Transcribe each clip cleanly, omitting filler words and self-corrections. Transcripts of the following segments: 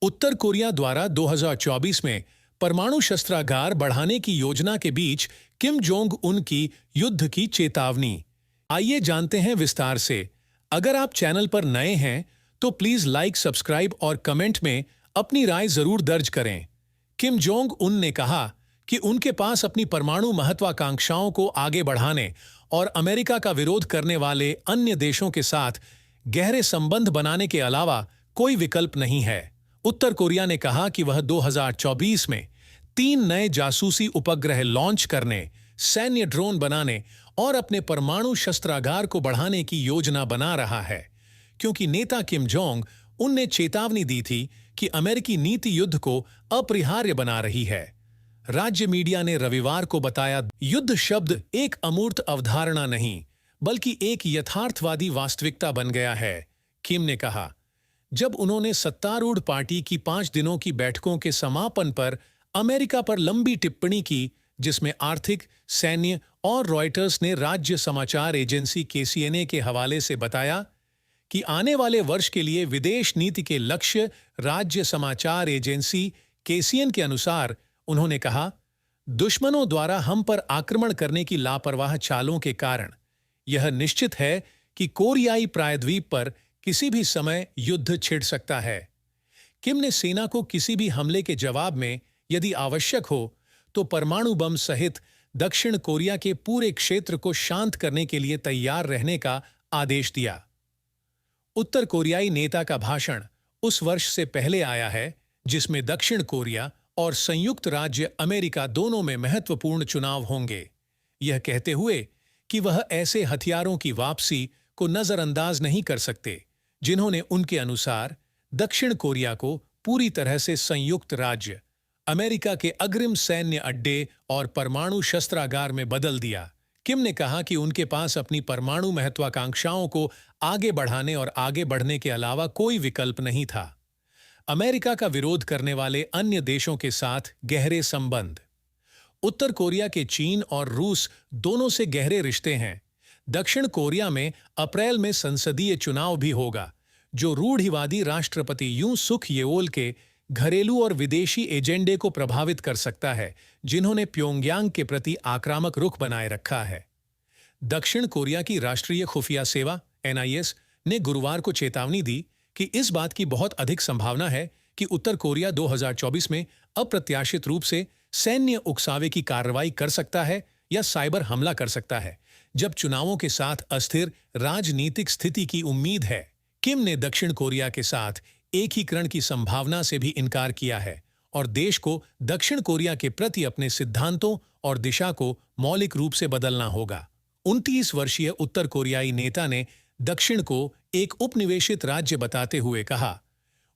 उत्तर Korea द्वारा 2024 में परमाणु शस्त्रागार बढ़ाने की योजना के बीच किम जोंग उन की युद्ध की चेतावनी। आइए जानते हैं विस्तार से। अगर आप चैनल पर नए हैं तो प्लीज लाइक, सब्सक्राइब और कमेंट में अपनी राय जरूर दर्ज करें। किम जोंग उन ने कहा कि उनके पास अपनी परमाणु महत्वाकांक्षाओं को आगे बढ़ाने और अमेरिका का विरोध करने वाले अन्य देशों के साथ गहरे संबंध बनाने के अलावा कोई विकल्प नहीं है। उत्तर कोरिया ने कहा कि वह 2024 में 3 नए जासूसी उपग्रह लॉन्च करने, सैन्य ड्रोन बनाने और अपने परमाणु शस्त्रागार को बढ़ाने की योजना बना रहा है, क्योंकि नेता किम जोंग उन ने चेतावनी दी थी कि अमेरिकी नीति युद्ध को अपरिहार्य बना रही है। राज्य मीडिया ने रविवार को बताया, युद्ध शब्द एक अमूर्त अवधारणा नहीं बल्कि एक यथार्थवादी वास्तविकता बन गया है, किम ने कहा जब उन्होंने सत्तारूढ़ पार्टी की 5 दिनों की बैठकों के समापन पर अमेरिका पर लंबी टिप्पणी की, जिसमें आर्थिक, सैन्य और रॉयटर्स ने राज्य समाचार एजेंसी केसीएनए के हवाले से बताया कि आने वाले वर्ष के लिए विदेश नीति के लक्ष्य। राज्य समाचार एजेंसी केसीएन के अनुसार उन्होंने कहा, दुश्मनों द्वारा हम पर आक्रमण करने की लापरवाह चालों के कारण यह निश्चित है कि कोरियाई प्रायद्वीप पर किसी भी समय युद्ध छिड़ सकता है। किम ने सेना को किसी भी हमले के जवाब में यदि आवश्यक हो तो परमाणु बम सहित दक्षिण कोरिया के पूरे क्षेत्र को शांत करने के लिए तैयार रहने का आदेश दिया। उत्तर कोरियाई नेता का भाषण उस वर्ष से पहले आया है जिसमें दक्षिण कोरिया और संयुक्त राज्य अमेरिका दोनों में महत्वपूर्ण चुनाव होंगे, यह कहते हुए कि वह ऐसे हथियारों की वापसी को नजरअंदाज नहीं कर सकते जिन्होंने उनके अनुसार दक्षिण कोरिया को पूरी तरह से संयुक्त राज्य अमेरिका के अग्रिम सैन्य अड्डे और परमाणु शस्त्रागार में बदल दिया। किम ने कहा कि उनके पास अपनी परमाणु महत्वाकांक्षाओं को आगे बढ़ाने और आगे बढ़ने के अलावा कोई विकल्प नहीं था। अमेरिका का विरोध करने वाले अन्य देशों के साथ गहरे संबंध। उत्तर कोरिया के चीन और रूस दोनों से गहरे रिश्ते हैं। दक्षिण कोरिया में अप्रैल में संसदीय चुनाव भी होगा, जो रूढ़िवादी राष्ट्रपति यूं सुक येओल के घरेलू और विदेशी एजेंडे को प्रभावित कर सकता है, जिन्होंने प्योंगयांग के प्रति आक्रामक रुख बनाए रखा है। दक्षिण कोरिया की राष्ट्रीय खुफिया सेवा एनआईएस ने गुरुवार को चेतावनी दी कि इस बात की बहुत अधिक संभावना है कि उत्तर कोरिया 2024 में अप्रत्याशित रूप से सैन्य उकसावे की कार्रवाई कर सकता है या साइबर हमला कर सकता है, जब चुनावों के साथ अस्थिर राजनीतिक स्थिति की उम्मीद है। किम ने दक्षिण कोरिया के साथ एकीकरण की संभावना से भी इनकार किया है और देश को दक्षिण कोरिया के प्रति अपने सिद्धांतों और दिशा को मौलिक रूप से बदलना होगा। 29 वर्षीय उत्तर कोरियाई नेता ने दक्षिण को एक उपनिवेशित राज्य बताते हुए कहा,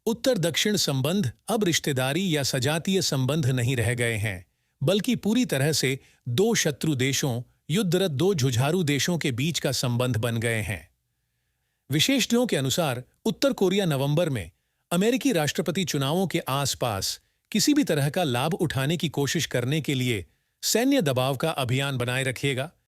उत्तर दक्षिण संबंध अब रिश्तेदारी या सजातीय संबंध नहीं रह गए हैं, बल्कि पूरी तरह से 2 शत्रु देशों, युद्धरत 2 जुझारू देशों के बीच का संबंध बन गए हैं। विशेषज्ञों के अनुसार उत्तर कोरिया नवंबर में अमेरिकी राष्ट्रपति चुनावों के आसपास किसी भी तरह का लाभ उठाने की कोशिश करने के लिए सैन्य दबाव का अभियान बनाए रखेगा।